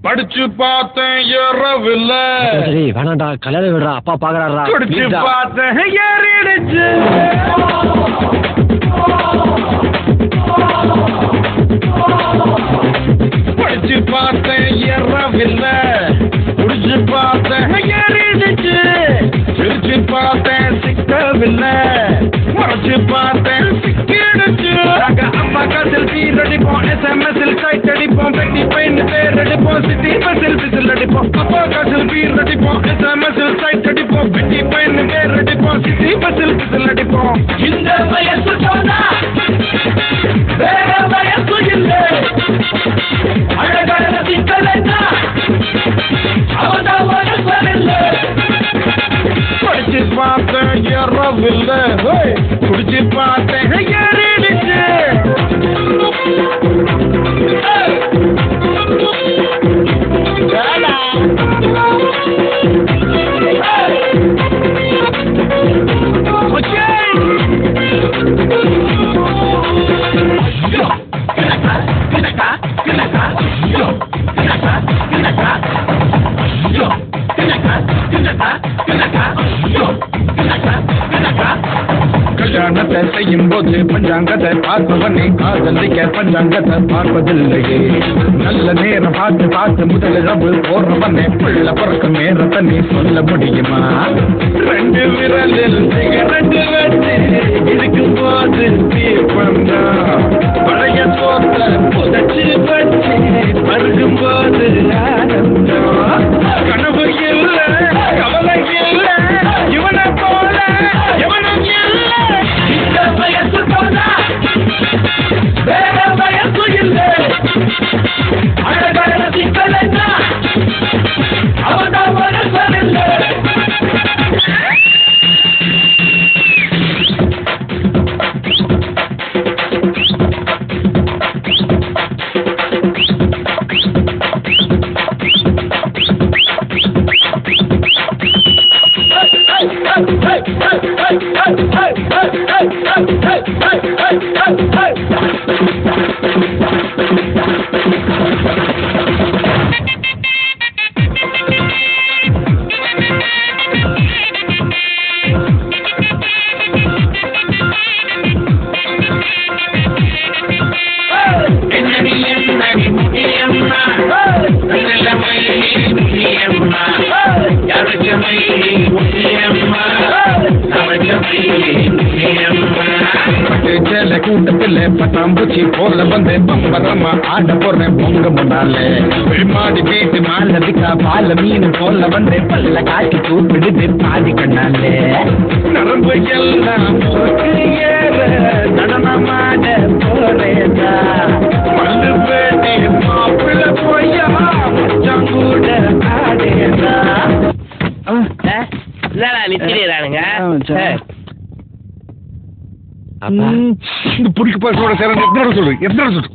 படிச்சு பார்த்தேன் ஏறவில்ல. சரி வேணாண்டா, கல்யாணம் விடுறா, அப்பா பாக்குறாரா. படிச்சு பார்த்தேன் ஏறிடுச்சு. படிச்சு பார்த்தேன் ஏறவில்ல. குடிச்சு பார்த்தேன் ஏறிடுச்சு. சிரிச்சு பார்த்தேன் சிக்கவில்லை. முறைச்சு பார்த்தேன் சிக்கிடுச்சு. அம்மாக்கா செல்ஃபி அடிப்போம், SMS சைட் அடிப்போம், பெட்டி பையன் பேர் அடிப்போம், சிட்டி பஸ்ஸில் விசில் அடிப்போம். அப்பாக்கா செல்ஃபி அடிப்போம், SMS சைட் அடிப்போம், பெட்டி பையன் பேர் அடிப்போம், சிட்டி பஸ்ஸில் விசில் அடிப்போம். இந்த வயசு சொன்னா வேற வயசு இல்லை. அழகான சிக்கலைன்னா அவதான் வயசு. படிச்சு பார்த்தேன் ஏறவில்லை. குடிச்சு பார்த்தேன் ஏறிடுச்சு. கல்யாணத்தை செய்யும் போது பஞ்சாங்கத்தை பார்ப்பவனே காதலிக்க பஞ்சாங்கத்தை பார்ப்பதில்லையே. நல்ல நேரம் பார்த்து பார்த்து முதலிரவு போறவனே பிள்ளை பிறக்கும் நேரத்தை நீ சொல்ல முடியுமா? 2 விரலில் சிகரெட்டு வச்சு இருக்கும் போது தீர்ப்பந்தா பழைய சோத்தை புதைச்சு வச்சு பருகும் போது ஆனந்தம். கனவு இல்லை, கவலை இல்லை, இவனை போல எவனும் இல்லை. இந்த வயசு போனா வேற வயசு இல்லை. அழகான சிக்கலைன்னா அவதான் வயசு இல்லை. கூட்டத்தில் பட்டாம்பூச்சி போல வந்து பம்பரமா ஆட போறேன் பொங்க முன்னாலே. மாடி வீட்டு மாலதிக்கா பால மீன் போல வந்து பல்ல காட்டி கூப்பிடுது பாதி கண்ணாலே. நரம்பு எல்லாம் ஏற நடனமாட போறேதா. மல்லு பேட்டி மாப்பிள்ள போயா மச்சாங்கூட ஆடேதா. நிச்சயிறானுங்க. புடிக்க பாசோட சேர எத்தனை சொல்லு